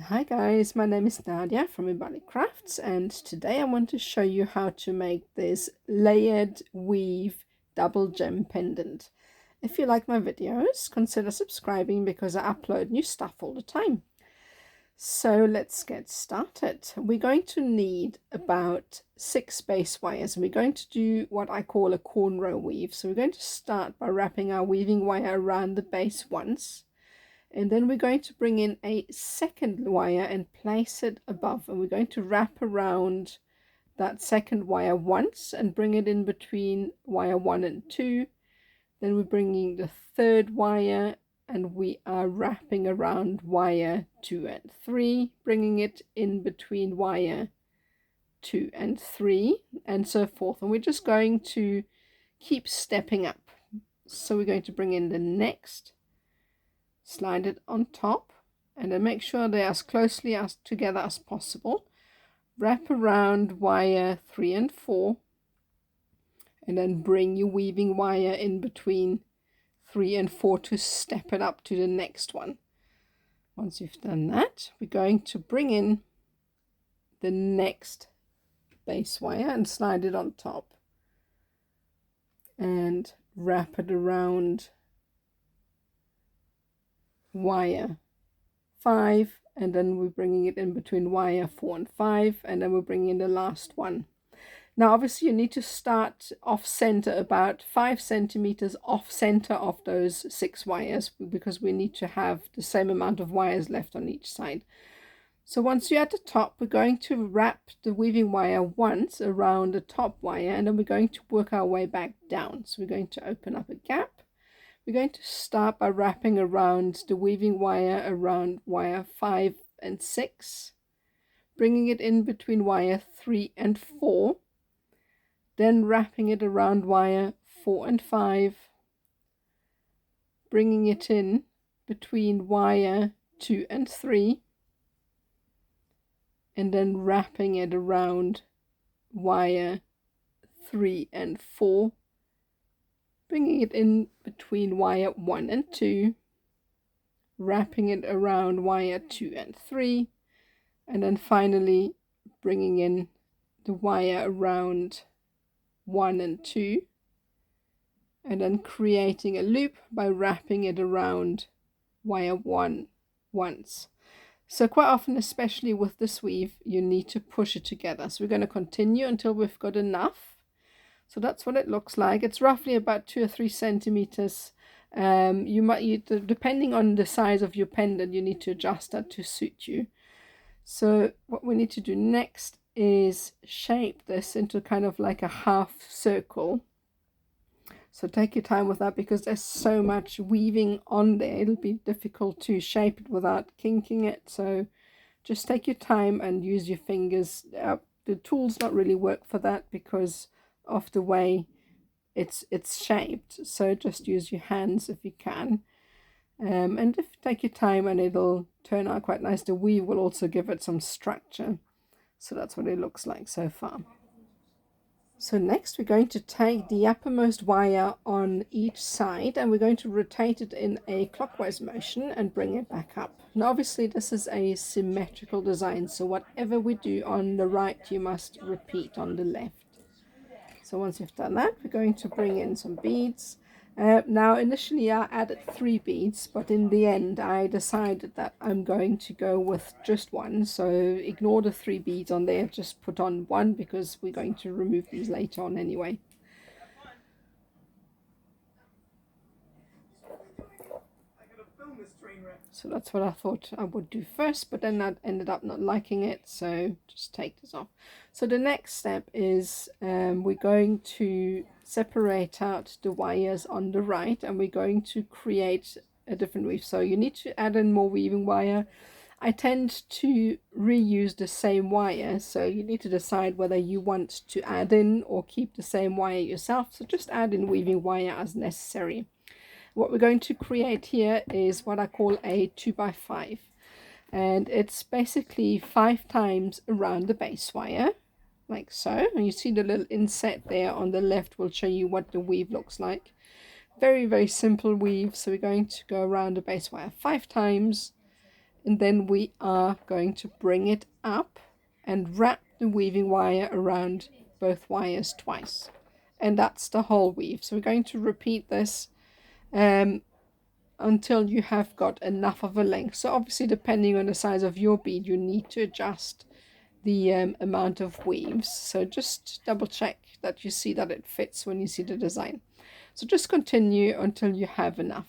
Hi guys, my name is Nadia from Ibali Crafts, and today I want to show you how to make this layered weave double gem pendant. If you like my videos, consider subscribing because I upload new stuff all the time. So let's get started. We're going to need about 6 base wires, and we're going to do what I call a cornrow weave. So we're going to start by wrapping our weaving wire around the base once. And then we're going to bring in a second wire and place it above, and we're going to wrap around that second wire once and bring it in between wire 1 and 2. Then we're bringing the third wire and we are wrapping around wire 2 and 3, bringing it in between wire 2 and 3, and so forth. And we're just going to keep stepping up. So we're going to bring in the next, slide it on top, and then make sure they're as closely as together as possible. Wrap around wire 3 and 4, and then bring your weaving wire in between 3 and 4 to step it up to the next one. Once you've done that, we're going to bring in the next base wire and slide it on top and wrap it around wire 5, and then we're bringing it in between wire 4 and 5, and then we're bringing in the last one. Now obviously you need to start off center, about 5 centimeters off center of those 6 wires, because we need to have the same amount of wires left on each side. So once you're at the top, we're going to wrap the weaving wire once around the top wire, and then we're going to work our way back down. So we're going to open up a gap. We're going to start by wrapping around the weaving wire around wire 5 and 6, bringing it in between wire 3 and 4, then wrapping it around wire 4 and 5, bringing it in between wire 2 and 3, and then wrapping it around wire 3 and 4, bringing it in between wire 1 and 2, wrapping it around wire 2 and 3, and then finally bringing in the wire around 1 and 2, and then creating a loop by wrapping it around wire 1 once. So quite often, especially with this weave, you need to push it together. So we're going to continue until we've got enough. So that's what it looks like. It's roughly about 2 or 3 centimeters. Depending on the size of your pendant, you need to adjust that to suit you. So what we need to do next is shape this into kind of like a half circle. So take your time with that because there's so much weaving on there. It'll be difficult to shape it without kinking it. So just take your time and use your fingers. The tools don't really work for that because of the way it's shaped, so just use your hands if you can, and take your time and it'll turn out quite nice. The weave will also give it some structure. So that's what it looks like so far. So next we're going to take the uppermost wire on each side and we're going to rotate it in a clockwise motion and bring it back up. Now obviously this is a symmetrical design, so whatever we do on the right you must repeat on the left. So once you've done that, we're going to bring in some beads. Now initially I added 3 beads, but in the end I decided that I'm going to go with just 1. So ignore the 3 beads on there, just put on 1 because we're going to remove these later on anyway. So that's what I thought I would do first, but then I ended up not liking it, so just take this off. So the next step is we're going to separate out the wires on the right and we're going to create a different weave. So you need to add in more weaving wire. I tend to reuse the same wire, so you need to decide whether you want to add in or keep the same wire yourself. So just add in weaving wire as necessary. What we're going to create here is what I call a 2x5, and it's basically 5 times around the base wire, like so. And you see the little inset there on the left will show you what the weave looks like. Very, very simple weave. So we're going to go around the base wire 5 times, and then we are going to bring it up and wrap the weaving wire around both wires twice, and that's the whole weave. So we're going to repeat this until you have got enough of a length. So obviously, depending on the size of your bead, you need to adjust the amount of weaves. So just double check that you see that it fits when you see the design. So just continue until you have enough.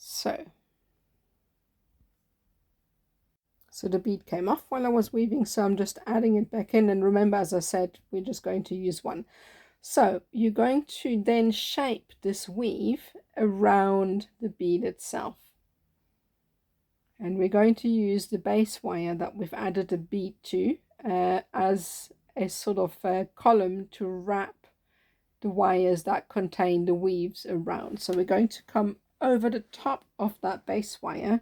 So the bead came off while I was weaving, so I'm just adding it back in. And remember, as I said, we're just going to use one. So you're going to then shape this weave around the bead itself. And we're going to use the base wire that we've added a bead to as a sort of column to wrap the wires that contain the weaves around. So we're going to come over the top of that base wire,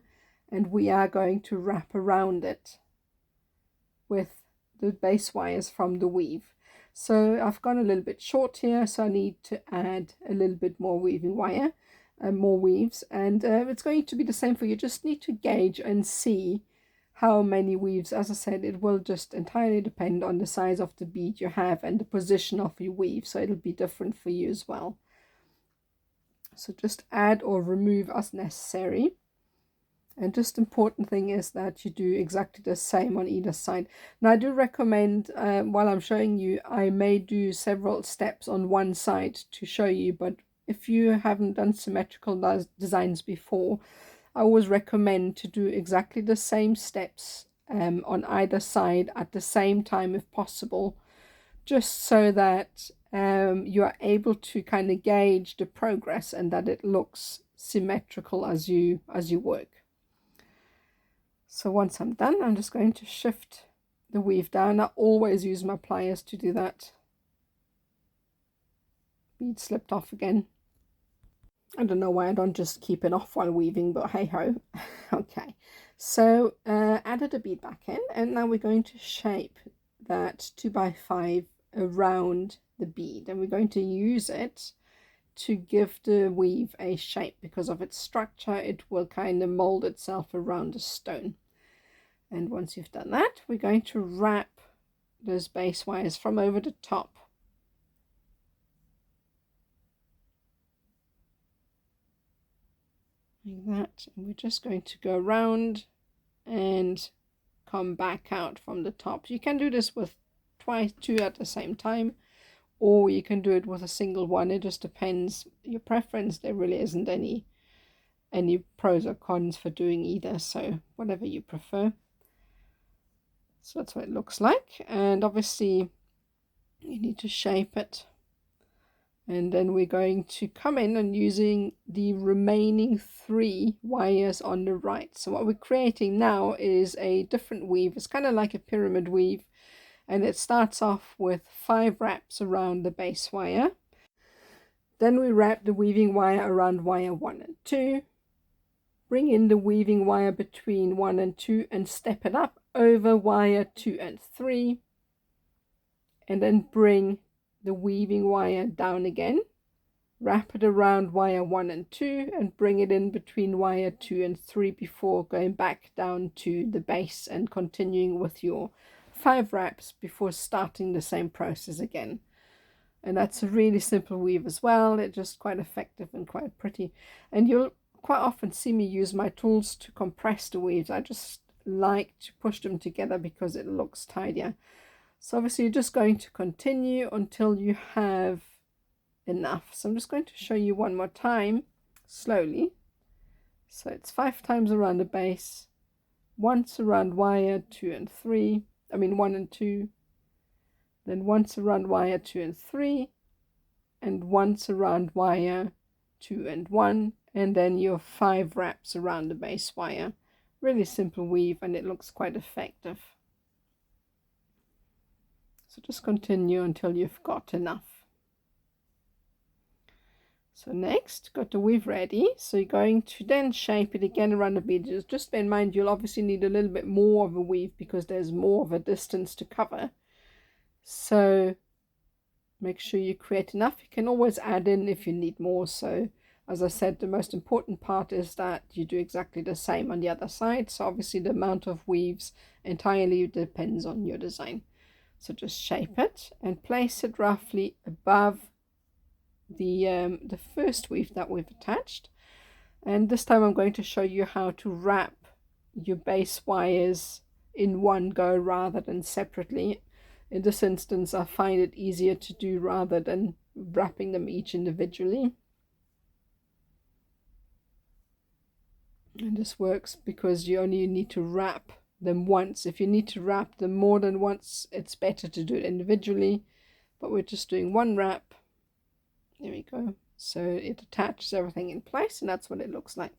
and we are going to wrap around it with the base wires from the weave. So I've gone a little bit short here, so I need to add a little bit more weaving wire, more weaves, and it's going to be the same for you. Just need to gauge and see how many weaves. As I said, it will just entirely depend on the size of the bead you have and the position of your weave, so it'll be different for you as well. So just add or remove as necessary. And just important thing is that you do exactly the same on either side. Now I do recommend, while I'm showing you, I may do several steps on one side to show you, but if you haven't done symmetrical designs before, I always recommend to do exactly the same steps on either side at the same time if possible, just so that you are able to kind of gauge the progress and that it looks symmetrical as you work. So once I'm done, I'm just going to shift the weave down. I always use my pliers to do that. Bead slipped off again. I don't know why I don't just keep it off while weaving, but hey ho. Okay, so added a bead back in, and now we're going to shape that 2x5 around the bead, and we're going to use it to give the weave a shape. Because of its structure, it will kind of mold itself around the stone. And once you've done that, we're going to wrap those base wires from over the top. Like that. And we're just going to go around and come back out from the top. You can do this with two at the same time, or you can do it with a single one. It just depends your preference. There really isn't any pros or cons for doing either, so whatever you prefer. So that's what it looks like, and obviously you need to shape it. And then we're going to come in and using the remaining 3 wires on the right. So what we're creating now is a different weave. It's kind of like a pyramid weave, and it starts off with 5 wraps around the base wire. Then we wrap the weaving wire around wire 1 and 2. Bring in the weaving wire between 1 and 2 and step it up over wire 2 and 3, and then bring the weaving wire down again, wrap it around wire 1 and 2 and bring it in between wire 2 and 3 before going back down to the base and continuing with your 5 wraps before starting the same process again. And that's a really simple weave as well. It's just quite effective and quite pretty, and you'll quite often see me use my tools to compress the weaves. I just like to push them together because it looks tidier. So obviously you're just going to continue until you have enough. So I'm just going to show you one more time slowly. So it's 5 times around the base, once around wire 2 and 3, 1 and 2, then once around wire 2 and 3, and once around wire 2 and 1, and then your 5 wraps around the base wire. Really simple weave, and it looks quite effective. So just continue until you've got enough. So next, got the weave ready. So you're going to then shape it again around the bead. Just bear in mind, you'll obviously need a little bit more of a weave because there's more of a distance to cover. So make sure you create enough. You can always add in if you need more. So As I said, the most important part is that you do exactly the same on the other side. So obviously the amount of weaves entirely depends on your design. So just shape it and place it roughly above the first weave that we've attached. And this time I'm going to show you how to wrap your base wires in one go rather than separately. In this instance, I find it easier to do rather than wrapping them each individually. And this works because you only need to wrap them once. If you need to wrap them more than once, it's better to do it individually. But we're just doing one wrap. There we go. So it attaches everything in place, and that's what it looks like.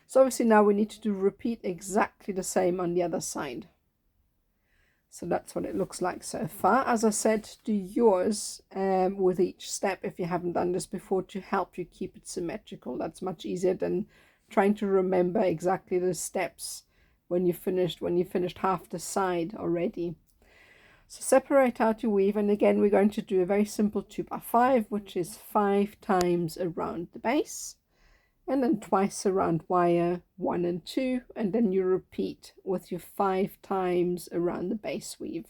So obviously now we need to repeat exactly the same on the other side. So that's what it looks like so far. As I said, do yours with each step if you haven't done this before, to help you keep it symmetrical. That's much easier than trying to remember exactly the steps when you finished half the side already. So separate out your weave, and again we're going to do a very simple 2x5, which is 5 times around the base and then twice around wire 1 and 2, and then you repeat with your 5 times around the base weave.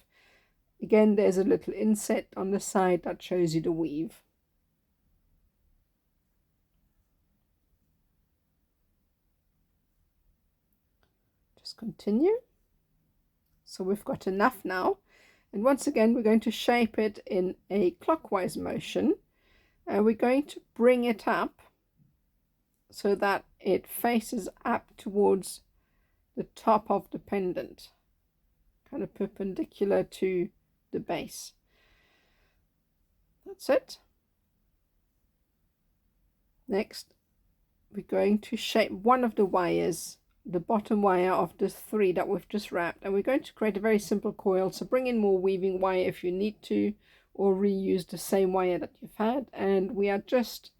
Again, there's a little inset on the side that shows you the weave. Just continue. So we've got enough now, and once again we're going to shape it in a clockwise motion, and we're going to bring it up so that it faces up towards the top of the pendant, kind of perpendicular to the base. That's it. Next, we're going to shape one of the wires, the bottom wire of the 3 that we've just wrapped, and we're going to create a very simple coil. So bring in more weaving wire if you need to, or reuse the same wire that you've had, and we are just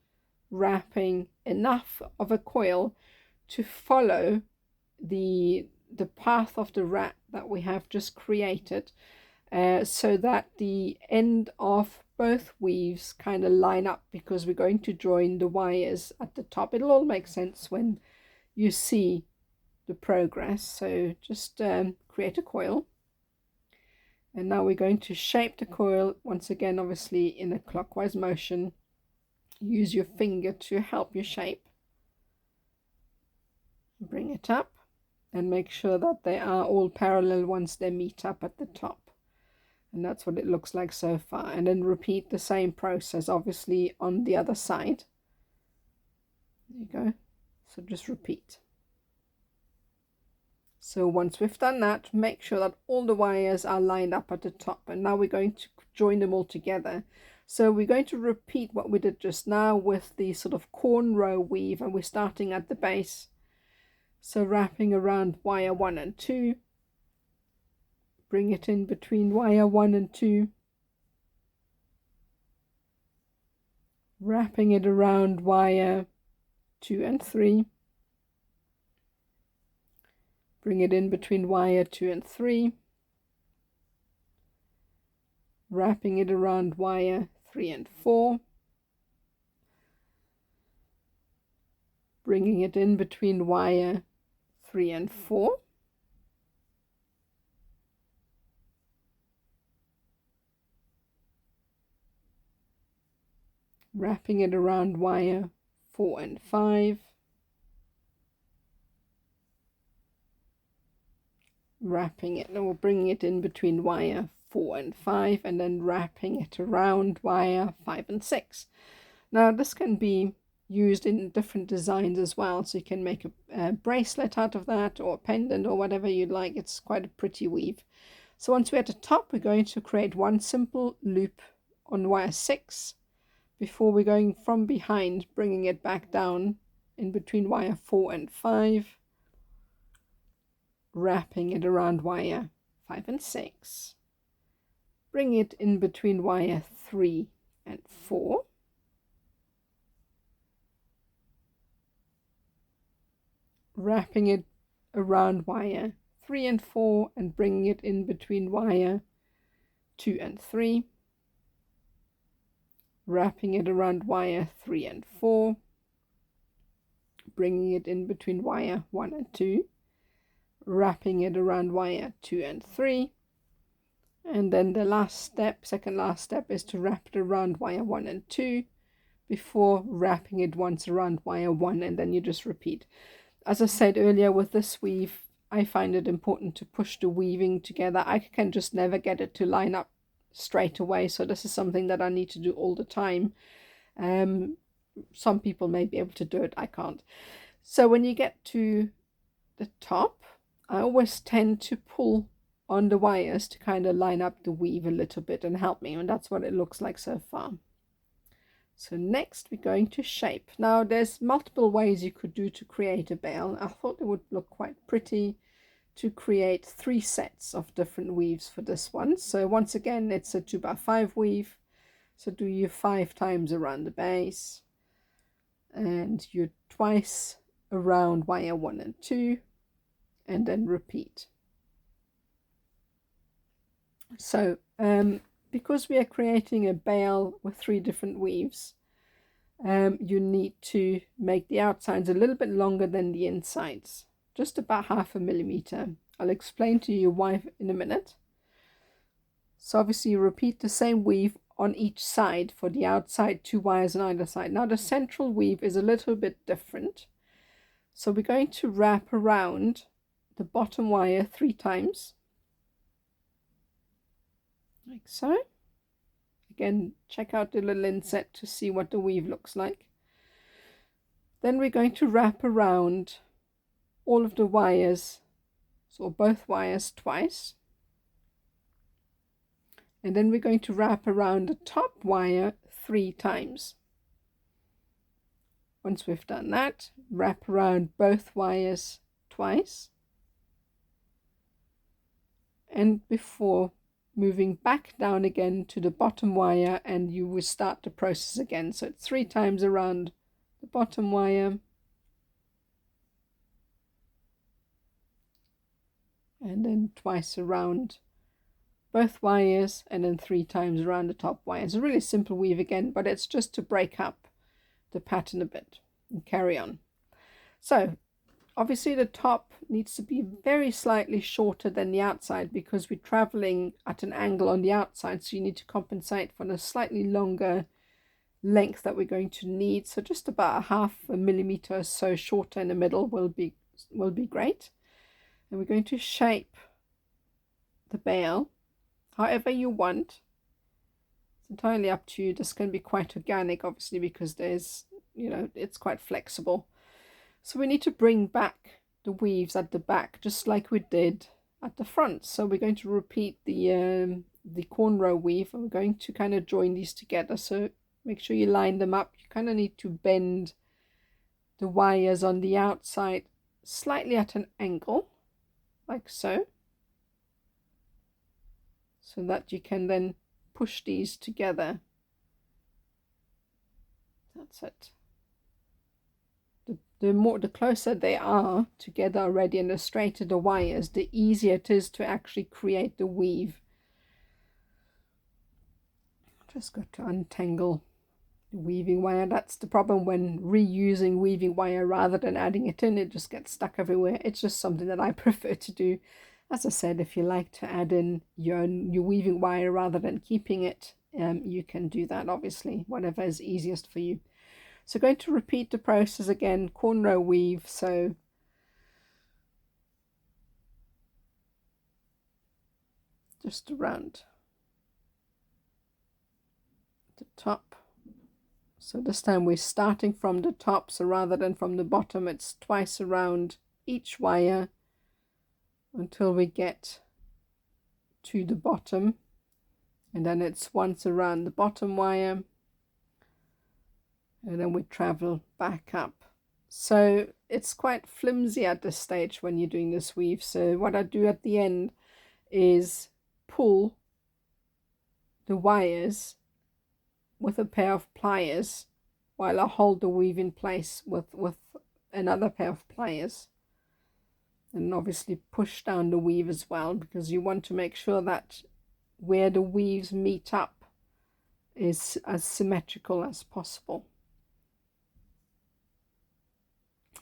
wrapping enough of a coil to follow the path of the wrap that we have just created, so that the end of both weaves kind of line up, because we're going to join the wires at the top. It'll all make sense when you see the progress. So just create a coil, and now we're going to shape the coil once again, obviously in a clockwise motion. Use your finger to help you shape. Bring it up and make sure that they are all parallel once they meet up at the top. And that's what it looks like so far. And then repeat the same process obviously on the other side. There you go. So just repeat. So once we've done that, make sure that all the wires are lined up at the top, and now we're going to join them all together. So we're going to repeat what we did just now with the sort of cornrow weave, and we're starting at the base. So wrapping around wire 1 and 2, bring it in between wire 1 and 2, wrapping it around wire 2 and 3, bring it in between wire 2 and 3, wrapping it around wire 3 and 4, bringing it in between wire 3 and 4, wrapping it around wire 4 and 5, wrapping it, or bringing it in between wire 4 and 5, and then wrapping it around wire 5 and 6. Now this can be used in different designs as well, so you can make a bracelet out of that, or a pendant, or whatever you'd like. It's quite a pretty weave. So once we're at the top, we're going to create one simple loop on wire 6 before we're going from behind, bringing it back down in between wire 4 and 5, wrapping it around wire 5 and 6, bring it in between wire 3 and 4, wrapping it around wire 3 and 4, and bringing it in between wire 2 and 3, wrapping it around wire 3 and 4, bringing it in between wire 1 and 2, wrapping it around wire 2 and 3, and then the last step, second last step, is to wrap it around wire 1 and 2 before wrapping it once around wire 1, and then you just repeat. As I said earlier, with this weave, I find it important to push the weaving together. I can just never get it to line up straight away, so this is something that I need to do all the time. Some people may be able to do it, I can't. So when you get to the top, I always tend to pull on the wires to kind of line up the weave a little bit and help me, and that's what it looks like so far. So next we're going to shape. Now there's multiple ways you could do to create a bale. I thought it would look quite pretty to create 3 sets of different weaves for this one. So once again, it's a 2x5 weave. So do you 5 times around the base, and you twice around wire 1 and 2, and then repeat. So because we are creating a bale with 3 different weaves, you need to make the outsides a little bit longer than the insides, just about 0.5 millimeter. I'll explain to you why in a minute. So obviously you repeat the same weave on each side for the outside, 2 wires on either side. Now the central weave is a little bit different. So we're going to wrap around the bottom wire 3 times, like so. Again, check out the little inset to see what the weave looks like. Then we're going to wrap around all of the wires, so both wires twice. And then we're going to wrap around the top wire 3 times. Once we've done that, wrap around both wires twice. And before moving back down again to the bottom wire, and you will start the process again. So it's 3 times around the bottom wire, and then twice around both wires, and then 3 times around the top wire. It's a really simple weave again, but it's just to break up the pattern a bit and carry on. So obviously the top needs to be very slightly shorter than the outside because we're traveling at an angle on the outside, so you need to compensate for the slightly longer length that we're going to need. So just about 0.5 millimeter or so shorter in the middle will be great. And we're going to shape the bale however you want. It's entirely up to you. This can be quite organic, obviously, because there's, it's quite flexible. So we need to bring back the weaves at the back, just like we did at the front. So we're going to repeat the cornrow weave, and we're going to kind of join these together. So make sure you line them up. You kind of need to bend the wires on the outside slightly at an angle, like so, so that you can then push these together. That's it. The closer they are together already and the straighter the wires, the easier it is to actually create the weave. Just got to untangle the weaving wire. That's the problem when reusing weaving wire rather than adding it in. It just gets stuck everywhere. It's just something that I prefer to do. As I said, if you like to add in your weaving wire rather than keeping it, you can do that, obviously, whatever is easiest for you. So going to repeat the process again, cornrow weave. So just around the top. So this time we're starting from the top, so rather than from the bottom, it's twice around each wire until we get to the bottom, and then it's once around the bottom wire, and then we travel back up. So it's quite flimsy at this stage when you're doing this weave. So what I do at the end is pull the wires with a pair of pliers while I hold the weave in place with another pair of pliers, and obviously push down the weave as well, because you want to make sure that where the weaves meet up is as symmetrical as possible.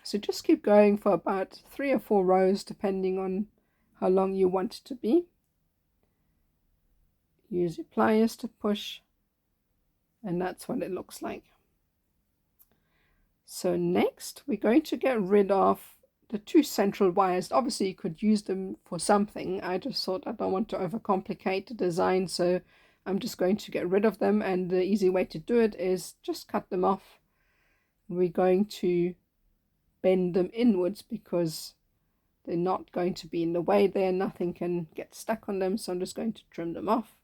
So just keep going for about 3 or 4 rows depending on how long you want it to be. Use your pliers to push, and that's what it looks like. So next we're going to get rid of the 2 central wires. Obviously you could use them for something. I just thought I don't want to overcomplicate the design, so I'm just going to get rid of them, and the easy way to do it is just cut them off. We're going to bend them inwards because they're not going to be in the way there. Nothing can get stuck on them, so I'm just going to trim them off.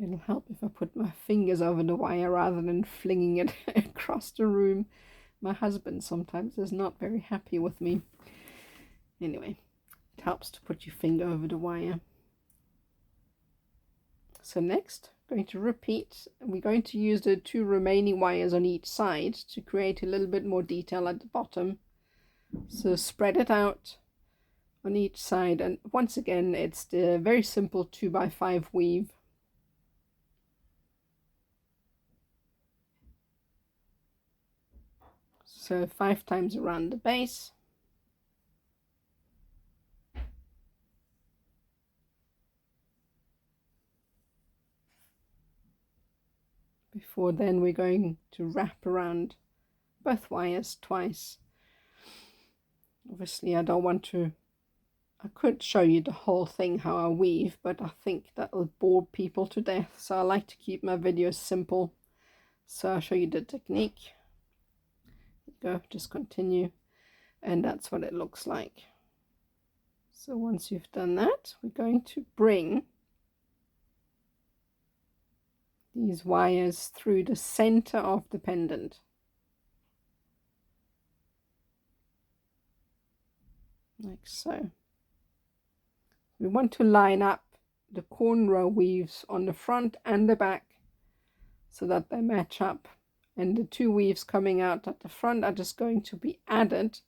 It'll help if I put my fingers over the wire rather than flinging it across the room. My husband sometimes is not very happy with me. Anyway, it helps to put your finger over the wire. So next, going to repeat. We're going to use the 2 remaining wires on each side to create a little bit more detail at the bottom. So spread it out on each side, and once again it's the very simple 2x5 weave. So 5 times around the base. Before then we're going to wrap around both wires twice. Obviously I don't want to, I could show you the whole thing how I weave, but I think that'll bore people to death, so I like to keep my videos simple. So I'll show you the technique. Go, just continue, and that's what it looks like. So once you've done that, we're going to bring these wires through the center of the pendant, like so. We want to line up the cornrow weaves on the front and the back so that they match up, and the 2 weaves coming out at the front are just going to be added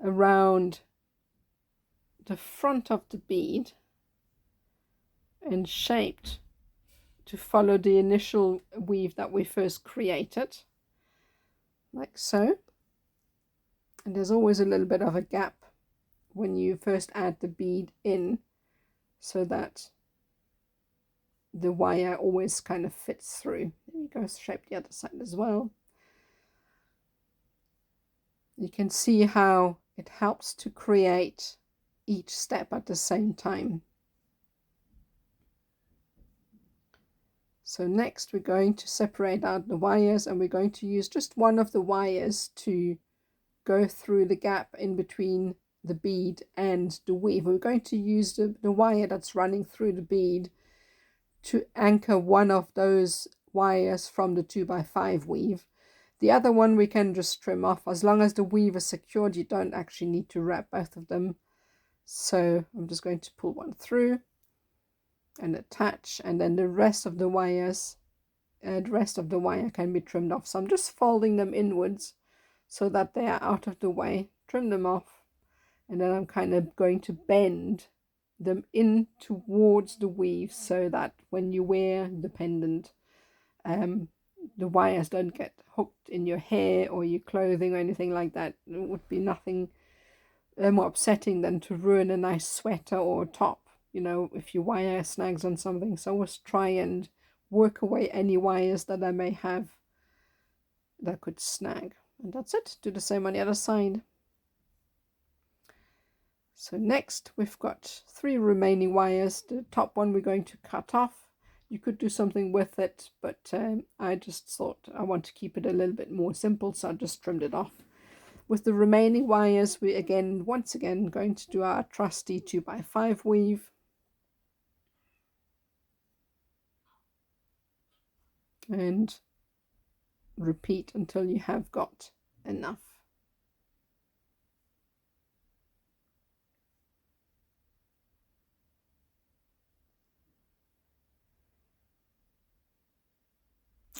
around the front of the bead and shaped to follow the initial weave that we first created, like so. And there's always a little bit of a gap when you first add the bead in, so that the wire always kind of fits through. There you go, shape the other side as well. You can see how it helps to create each step at the same time. So next we're going to separate out the wires, and we're going to use just one of the wires to go through the gap in between the bead and the weave. We're going to use the wire that's running through the bead to anchor one of those wires from the 2x5 weave. The other one we can just trim off. As long as the weave is secured, you don't actually need to wrap both of them. So I'm just going to pull one through and attach, and then the rest of the wires, the rest of the wire can be trimmed off. So I'm just folding them inwards so that they are out of the way. Trim them off, and then I'm kind of going to bend them in towards the weave so that when you wear the pendant, the wires don't get hooked in your hair or your clothing or anything like that. It would be nothing more upsetting than to ruin a nice sweater or top, you know, if your wire snags on something. So always try and work away any wires that I may have that could snag. And that's it. Do the same on the other side. So next we've got 3 remaining wires. The top one we're going to cut off. You could do something with it, but I just thought I want to keep it a little bit more simple, so I just trimmed it off. With the remaining wires, we once again going to do our trusty 2x5 weave. And repeat until you have got enough.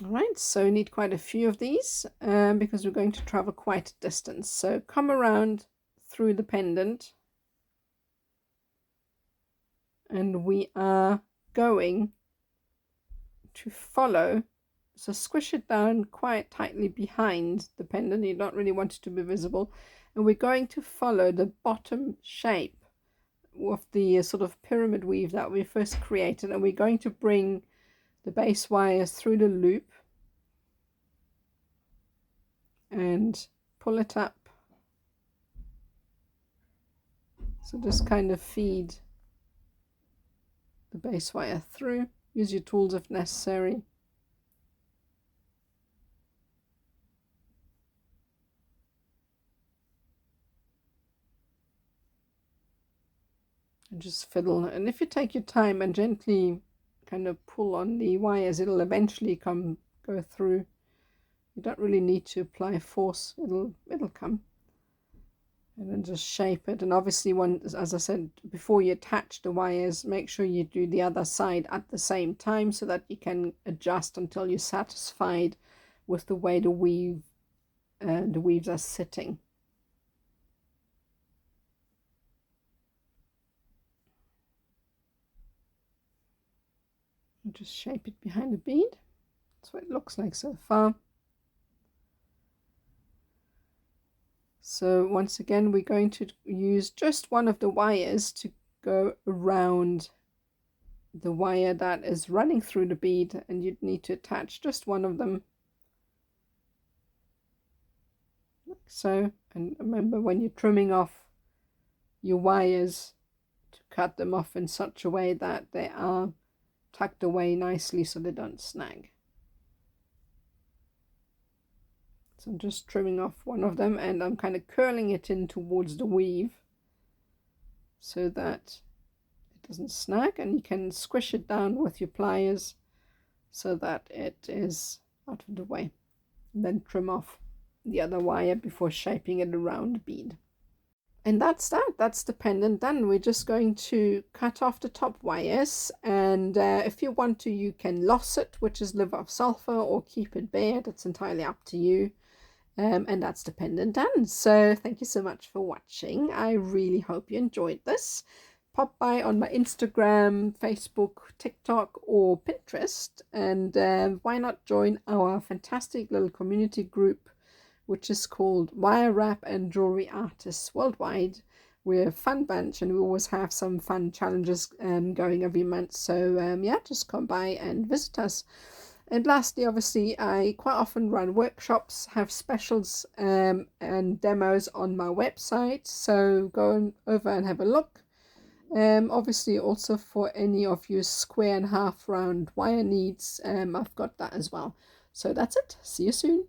All right, so you need quite a few of these because we're going to travel quite a distance. So come around through the pendant, and we are going to follow, so squish it down quite tightly behind the pendant. You don't really want it to be visible, and we're going to follow the bottom shape of the sort of pyramid weave that we first created, and we're going to bring the base wires through the loop and pull it up. So just kind of feed the base wire through. Use your tools if necessary. And just fiddle. And if you take your time and gently kind of pull on the wires, it'll eventually go through. You don't really need to apply force. It'll come. And then just shape it. And obviously, as I said before, you attach the wires, make sure you do the other side at the same time so that you can adjust until you're satisfied with the way the weaves are sitting. And just shape it behind the bead. That's what it looks like so far. So once again, we're going to use just one of the wires to go around the wire that is running through the bead, and you'd need to attach just one of them, like so. And remember, when you're trimming off your wires, to cut them off in such a way that they are tucked away nicely so they don't snag. So I'm just trimming off one of them, and I'm kind of curling it in towards the weave so that it doesn't snag, and you can squish it down with your pliers so that it is out of the way. And then trim off the other wire before shaping it around the bead. And that's the pendant done. We're just going to cut off the top wires, and if you want to, you can loss it, which is liver of sulfur, or keep it bare. That's entirely up to you. And that's the pendant done. So thank you so much for watching. I really hope you enjoyed this. Pop by on my Instagram, Facebook, TikTok, or Pinterest, and why not join our fantastic little community group, which is called Wire Wrap and Jewelry Artists Worldwide. We're a fun bunch, and we always have some fun challenges going every month. So yeah, just come by and visit us. And lastly, obviously, I quite often run workshops, have specials and demos on my website. So go over and have a look. Obviously, also for any of you square and half round wire needs, I've got that as well. So that's it. See you soon.